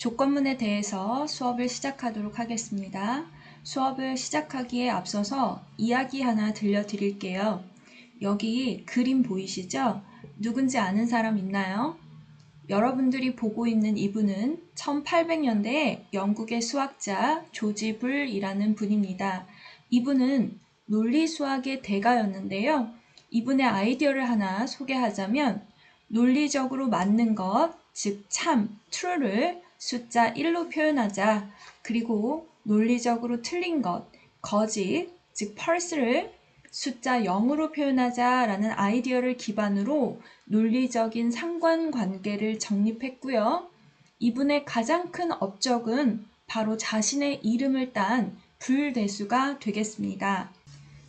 조건문에 대해서 수업을 시작하도록 하겠습니다. 수업을 시작하기에 앞서서 이야기 하나 들려드릴게요. 여기 그림 보이시죠? 누군지 아는 사람 있나요? 여러분들이 보고 있는 이분은 1800년대에 영국의 수학자 조지 불이라는 분입니다. 이분은 논리수학의 대가였는데요. 이분의 아이디어를 하나 소개하자면 논리적으로 맞는 것, 즉 참, true를 숫자 1로 표현하자. 그리고 논리적으로 틀린 것, 거짓, 즉 false를 숫자 0으로 표현하자라는 아이디어를 기반으로 논리적인 상관관계를 정립했고요. 이분의 가장 큰 업적은 바로 자신의 이름을 딴 불대수가 되겠습니다.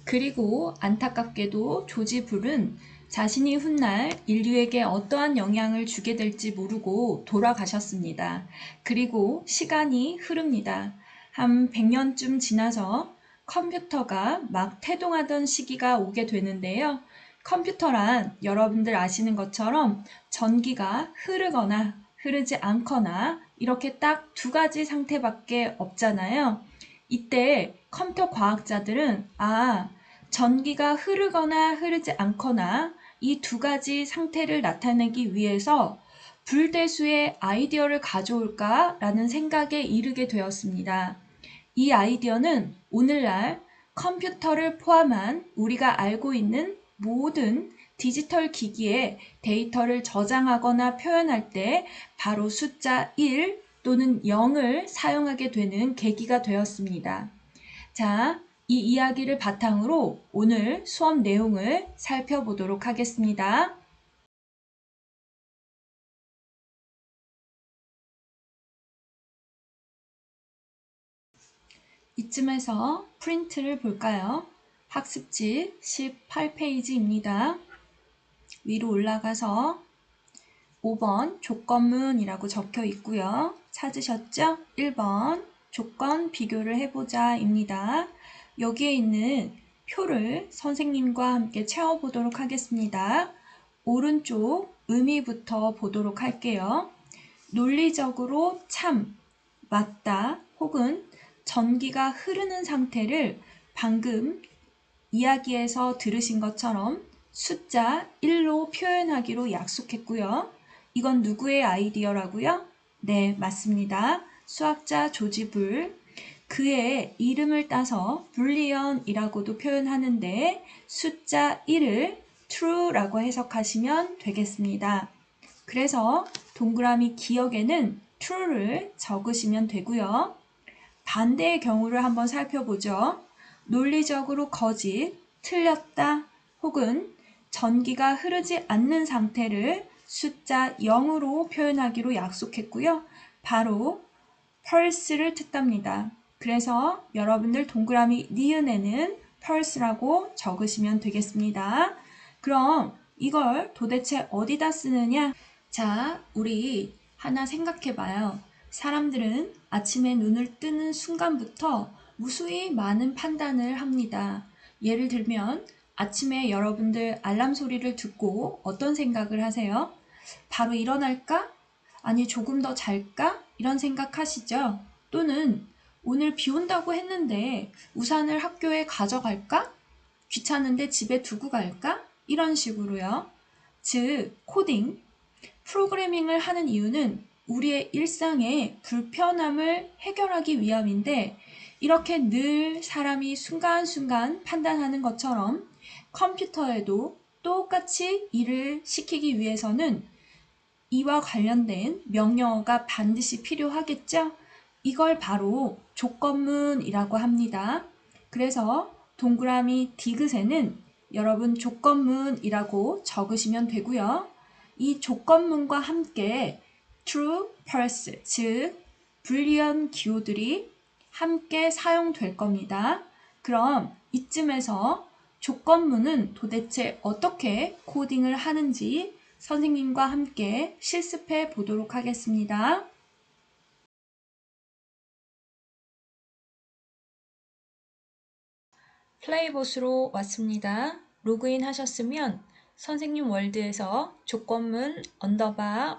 그리고 안타깝게도 조지 불은 자신이 훗날 인류에게 어떠한 영향을 주게 될지 모르고 돌아가셨습니다. 그리고 시간이 흐릅니다. 한 100년쯤 지나서 컴퓨터가 막 태동하던 시기가 오게 되는데요. 컴퓨터란 여러분들 아시는 것처럼 전기가 흐르거나 흐르지 않거나 이렇게 딱 두 가지 상태밖에 없잖아요. 이때 컴퓨터 과학자들은 전기가 흐르거나 흐르지 않거나 이 두 가지 상태를 나타내기 위해서 불대수의 아이디어를 가져올까라는 생각에 이르게 되었습니다. 이 아이디어는 오늘날 컴퓨터를 포함한 우리가 알고 있는 모든 디지털 기기에 데이터를 저장하거나 표현할 때 바로 숫자 1 또는 0을 사용하게 되는 계기가 되었습니다. 자, 이 이야기를 바탕으로 오늘 수업 내용을 살펴보도록 하겠습니다. 이쯤에서 프린트를 볼까요? 학습지 18페이지입니다. 위로 올라가서 5번 조건문이라고 적혀 있고요. 찾으셨죠? 1번 조건 비교를 해보자 입니다. 여기에 있는 표를 선생님과 함께 채워보도록 하겠습니다. 오른쪽 의미부터 보도록 할게요. 논리적으로 참, 맞다 혹은 전기가 흐르는 상태를 방금 이야기에서 들으신 것처럼 숫자 1로 표현하기로 약속했고요. 이건 누구의 아이디어라고요? 네, 맞습니다. 수학자 조지 불. 그의 이름을 따서 불리언이라고도 표현하는데 숫자 1을 true라고 해석하시면 되겠습니다. 그래서 동그라미 기역에는 true를 적으시면 되고요. 반대의 경우를 한번 살펴보죠. 논리적으로 거짓, 틀렸다 혹은 전기가 흐르지 않는 상태를 숫자 0으로 표현하기로 약속했고요. 바로 false를 뜻합니다. 그래서 여러분들 동그라미 니은에는 false라고 적으시면 되겠습니다. 그럼 이걸 도대체 어디다 쓰느냐? 자, 우리 하나 생각해 봐요. 사람들은 아침에 눈을 뜨는 순간부터 무수히 많은 판단을 합니다. 예를 들면 아침에 여러분들 알람 소리를 듣고 어떤 생각을 하세요? 바로 일어날까? 아니 조금 더 잘까? 이런 생각하시죠? 또는 오늘 비 온다고 했는데 우산을 학교에 가져갈까? 귀찮은데 집에 두고 갈까? 이런 식으로요. 즉, 코딩, 프로그래밍을 하는 이유는 우리의 일상의 불편함을 해결하기 위함인데 이렇게 늘 사람이 순간순간 판단하는 것처럼 컴퓨터에도 똑같이 일을 시키기 위해서는 이와 관련된 명령어가 반드시 필요하겠죠? 이걸 바로 조건문이라고 합니다. 그래서 동그라미 디귿에는 여러분 조건문이라고 적으시면 되고요. 이 조건문과 함께 true, false, 즉 불리한 기호들이 함께 사용될 겁니다. 그럼 이쯤에서 조건문은 도대체 어떻게 코딩을 하는지 선생님과 함께 실습해 보도록 하겠습니다. 플레이봇으로 왔습니다. 로그인 하셨으면 선생님 월드에서 조건문 언더바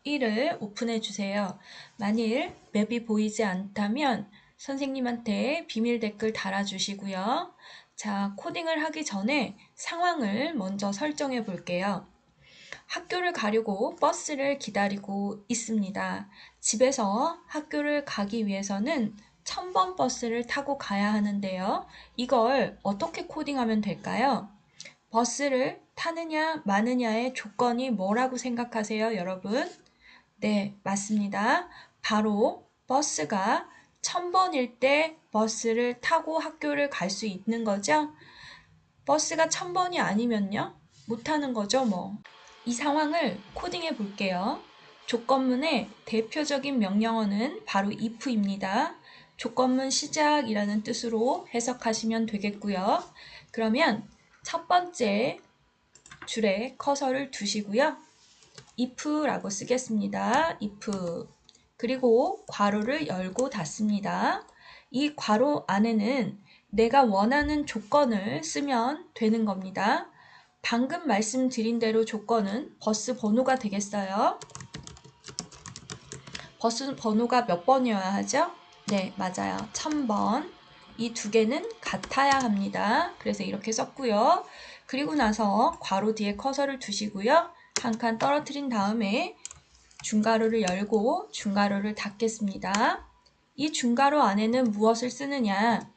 1을 오픈해 주세요. 만일 맵이 보이지 않다면 선생님한테 비밀 댓글 달아주시고요. 자, 코딩을 하기 전에 상황을 먼저 설정해 볼게요. 학교를 가려고 버스를 기다리고 있습니다. 집에서 학교를 가기 위해서는 1000번 버스를 타고 가야 하는데요. 이걸 어떻게 코딩하면 될까요? 버스를 타느냐 마느냐의 조건이 뭐라고 생각하세요, 여러분? 네, 맞습니다. 바로 버스가 1000번일 때 버스를 타고 학교를 갈 수 있는 거죠. 버스가 1000번이 아니면요? 못 타는 거죠, 뭐. 이 상황을 코딩해 볼게요. 조건문의 대표적인 명령어는 바로 if입니다. 조건문 시작이라는 뜻으로 해석하시면 되겠고요. 그러면 첫 번째 줄에 커서를 두시고요. if라고 쓰겠습니다. if. 그리고 괄호를 열고 닫습니다. 이 괄호 안에는 내가 원하는 조건을 쓰면 되는 겁니다. 방금 말씀드린 대로 조건은 버스 번호가 되겠어요. 버스 번호가 몇 번이어야 하죠? 네, 맞아요. 1000번. 이 두 개는 같아야 합니다. 그래서 이렇게 썼고요. 그리고 나서 괄호 뒤에 커서를 두시고요. 한 칸 떨어뜨린 다음에 중괄호를 열고 중괄호를 닫겠습니다. 이 중괄호 안에는 무엇을 쓰느냐?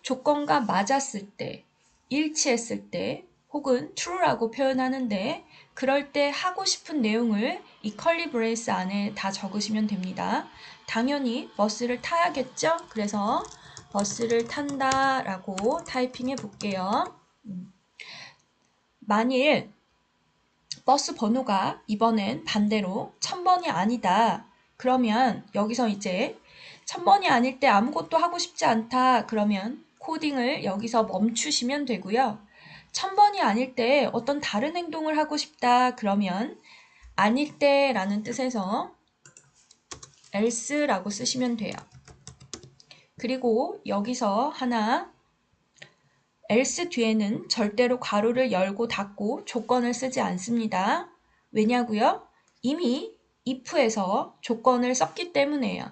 조건과 맞았을 때, 일치했을 때, 혹은 true라고 표현하는데 그럴 때 하고 싶은 내용을 이 컬리 브레이스 안에 다 적으시면 됩니다. 당연히 버스를 타야겠죠? 그래서 버스를 탄다 라고 타이핑해 볼게요. 만일 버스 번호가 이번엔 반대로 1000번이 아니다. 그러면 여기서 이제 1000번이 아닐 때 아무것도 하고 싶지 않다. 그러면 코딩을 여기서 멈추시면 되고요. 1000번이 아닐 때 어떤 다른 행동을 하고 싶다. 그러면 아닐 때라는 뜻에서 else라고 쓰시면 돼요. 그리고 여기서 하나 else 뒤에는 절대로 괄호를 열고 닫고 조건을 쓰지 않습니다. 왜냐고요? 이미 if에서 조건을 썼기 때문에요.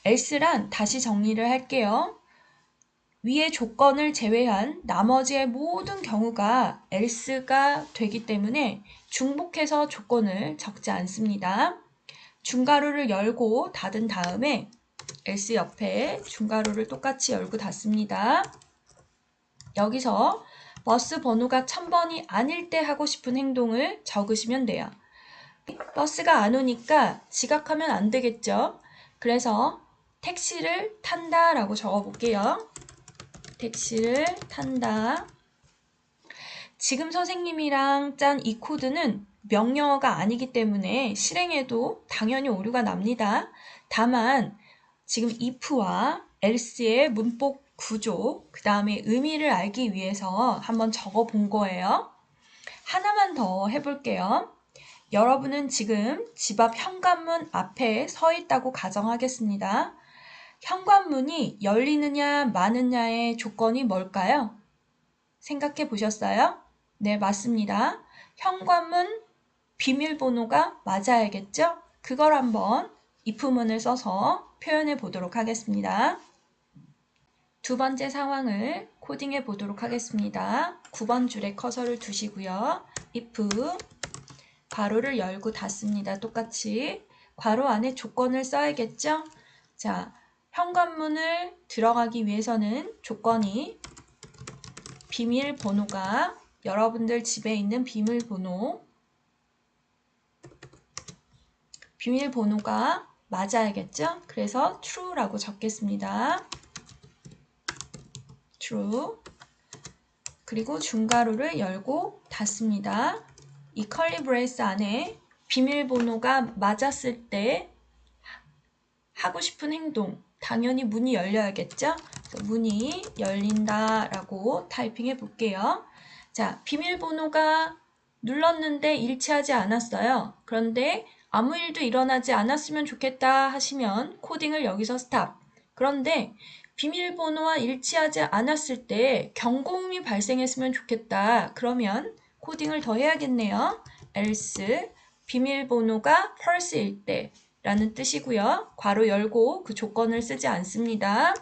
else란 다시 정리를 할게요. 위의 조건을 제외한 나머지의 모든 경우가 else가 되기 때문에 중복해서 조건을 적지 않습니다. 중괄호를 열고 닫은 다음에 else 옆에 중괄호를 똑같이 열고 닫습니다. 여기서 버스 번호가 1000번이 아닐 때 하고 싶은 행동을 적으시면 돼요. 버스가 안 오니까 지각하면 안 되겠죠? 그래서 택시를 탄다 라고 적어 볼게요. 택시를 탄다. 지금 선생님이랑 짠 이 코드는 명령어가 아니기 때문에 실행해도 당연히 오류가 납니다. 다만 지금 if와 else의 문법 구조, 그 다음에 의미를 알기 위해서 한번 적어 본 거예요. 하나만 더 해볼게요. 여러분은 지금 집 앞 현관문 앞에 서 있다고 가정하겠습니다. 현관문이 열리느냐 마느냐의 조건이 뭘까요? 생각해 보셨어요? 네, 맞습니다. 현관문 비밀번호가 맞아야겠죠? 그걸 한번 if문을 써서 표현해 보도록 하겠습니다. 두 번째 상황을 코딩해 보도록 하겠습니다. 9번 줄에 커서를 두시고요. if 괄호를 열고 닫습니다. 똑같이 괄호 안에 조건을 써야겠죠? 자, 현관문을 들어가기 위해서는 조건이 비밀번호가 여러분들 집에 있는 비밀번호가 맞아야겠죠? 그래서 true라고 적겠습니다. true. 그리고 중괄호를 열고 닫습니다. 이 컬리 브레이스 안에 비밀번호가 맞았을 때 하고 싶은 행동, 당연히 문이 열려야겠죠? 문이 열린다 라고 타이핑해 볼게요. 자, 비밀번호가 눌렀는데 일치하지 않았어요. 그런데 아무 일도 일어나지 않았으면 좋겠다 하시면 코딩을 여기서 스탑. 그런데 비밀번호와 일치하지 않았을 때 경고음이 발생했으면 좋겠다. 그러면 코딩을 더 해야겠네요. else 비밀번호가 false일 때 라는 뜻이고요. 괄호 열고 그 조건을 쓰지 않습니다.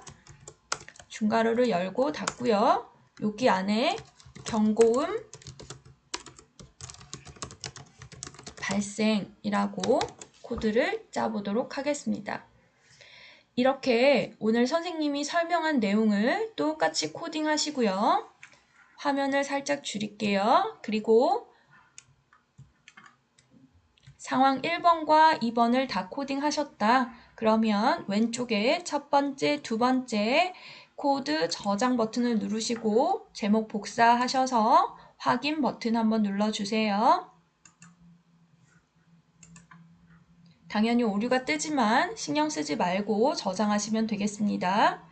중괄호를 열고 닫고요. 여기 안에 경고음 발생이라고 코드를 짜보도록 하겠습니다. 이렇게 오늘 선생님이 설명한 내용을 똑같이 코딩하시고요. 화면을 살짝 줄일게요. 그리고 상황 1번과 2번을 다 코딩하셨다. 그러면 왼쪽에 첫 번째, 두 번째 코드 저장 버튼을 누르시고 제목 복사하셔서 확인 버튼 한번 눌러주세요. 당연히 오류가 뜨지만 신경 쓰지 말고 저장하시면 되겠습니다.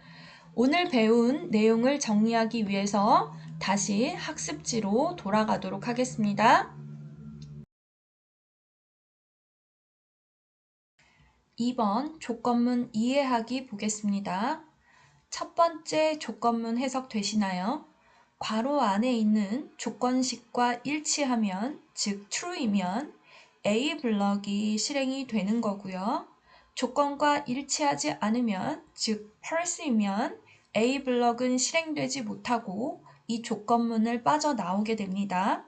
오늘 배운 내용을 정리하기 위해서 다시 학습지로 돌아가도록 하겠습니다. 2번 조건문 이해하기 보겠습니다. 첫 번째 조건문 해석되시나요? 괄호 안에 있는 조건식과 일치하면, 즉 true이면 A 블럭이 실행이 되는 거고요. 조건과 일치하지 않으면, 즉 false이면 A 블럭은 실행되지 못하고 이 조건문을 빠져나오게 됩니다.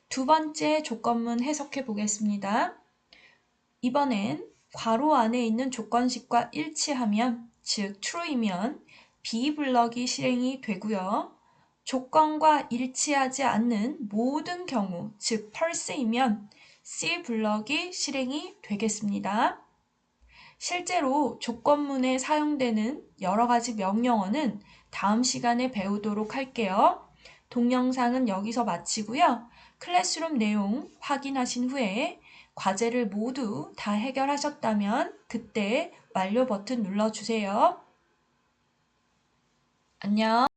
두 번째 조건문 해석해 보겠습니다. 이번엔 괄호 안에 있는 조건식과 일치하면, 즉 true이면 B 블럭이 실행이 되고요. 조건과 일치하지 않는 모든 경우, 즉 false이면 C 블럭이 실행이 되겠습니다. 실제로 조건문에 사용되는 여러 가지 명령어는 다음 시간에 배우도록 할게요. 동영상은 여기서 마치고요. 클래스룸 내용 확인하신 후에 과제를 모두 다 해결하셨다면 그때 완료 버튼 눌러주세요. 안녕.